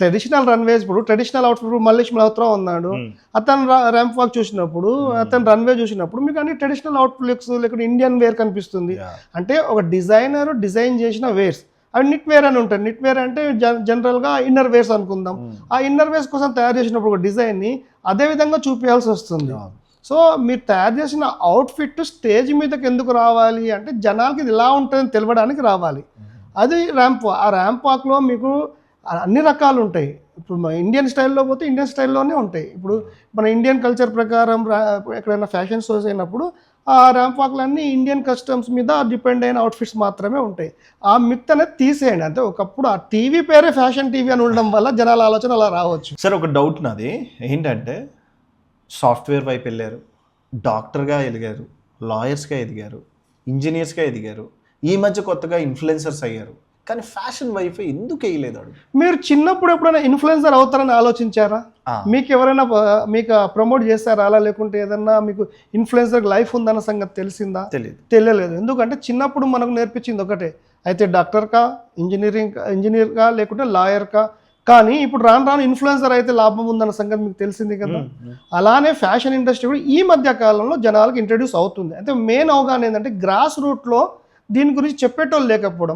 Traditional runways, ఇప్పుడు traditional outfit Mallesh Malhotra ఉన్నాడు, అతను ర్యాంప్ వాక్ చూసినప్పుడు, అతను రన్వే చూసినప్పుడు మీకు అన్ని ట్రెడిషనల్ అవుట్ఫిట్స్ లేకపోతే ఇండియన్ వేర్ కనిపిస్తుంది. అంటే ఒక డిజైనర్ డిజైన్ చేసిన వేర్స్ అవి నిట్ వేర్ అని ఉంటాయి. నిట్ వేర్ అంటే జనరల్గా ఇన్నర్ వేర్స్ అనుకుందాం. ఆ ఇన్నర్ వేర్స్ కోసం తయారు చేసినప్పుడు ఒక డిజైన్ని అదే విధంగా చూపించాల్సి వస్తుంది. సో మీరు తయారు చేసిన అవుట్ఫిట్ స్టేజ్ మీదకి ఎందుకు రావాలి అంటే జనాలకి ఇది ఇలా ఉంటుందని తెలవడానికి రావాలి. అది ర్యాంప్ వాక్. ఆ ర్యాంప్ వాక్లో మీకు అన్ని రకాలు ఉంటాయి. ఇప్పుడు మన ఇండియన్ స్టైల్లో పోతే ఇండియన్ స్టైల్లోనే ఉంటాయి. ఇప్పుడు మన ఇండియన్ కల్చర్ ప్రకారం ఎక్కడైనా ఫ్యాషన్ షోస్ అయినప్పుడు ఆ ర్యాంప్ వాక్లన్నీ ఇండియన్ కస్టమ్స్ మీద డిపెండ్ అయిన అవుట్ఫిట్స్ మాత్రమే ఉంటాయి. ఆ మిత్ అనేది తీసేయండి. అంటే ఒకప్పుడు ఆ టీవీ పేరే ఫ్యాషన్ టీవీ అని ఉండడం వల్ల జనాల ఆలోచన అలా రావచ్చు. సార్ ఒక డౌట్ నాది ఏంటంటే, సాఫ్ట్వేర్ వైపు వెళ్ళారు, డాక్టర్గా ఎదిగారు, లాయర్స్గా ఎదిగారు, ఇంజనీర్స్గా ఎదిగారు, ఈ మధ్య కొత్తగా ఇన్ఫ్లుయెన్సర్స్ అయ్యారు, కానీ ఫ్యాషన్ వైపు ఎందుకు వేయలేదు? మీరు చిన్నప్పుడు ఎప్పుడైనా ఇన్ఫ్లుయెన్సర్ అవుతారని ఆలోచించారా? మీకు ఎవరైనా మీకు ప్రమోట్ చేస్తారా? అలా లేకుంటే ఏదన్నా మీకు ఇన్ఫ్లుయెన్సర్ లైఫ్ ఉందన్న సంగతి తెలిసిందా? తెలియలేదు. ఎందుకంటే చిన్నప్పుడు మనకు నేర్పించింది ఒకటే, అయితే డాక్టర్కా, ఇంజనీర్గా లేకుంటే లాయర్కా. కానీ ఇప్పుడు రాను రాను ఇన్ఫ్లుయెన్సర్ అయితే లాభం ఉందన్న సంగతి మీకు తెలిసింది కదా. అలానే ఫ్యాషన్ ఇండస్ట్రీ కూడా ఈ మధ్య కాలంలో జనాలకు ఇంట్రడ్యూస్ అవుతుంది. అంటే మెయిన్ అవగాహన ఏంటంటే గ్రాస్ రూట్లో దీని గురించి చెప్పేటోళ్ళు లేకపోవడం.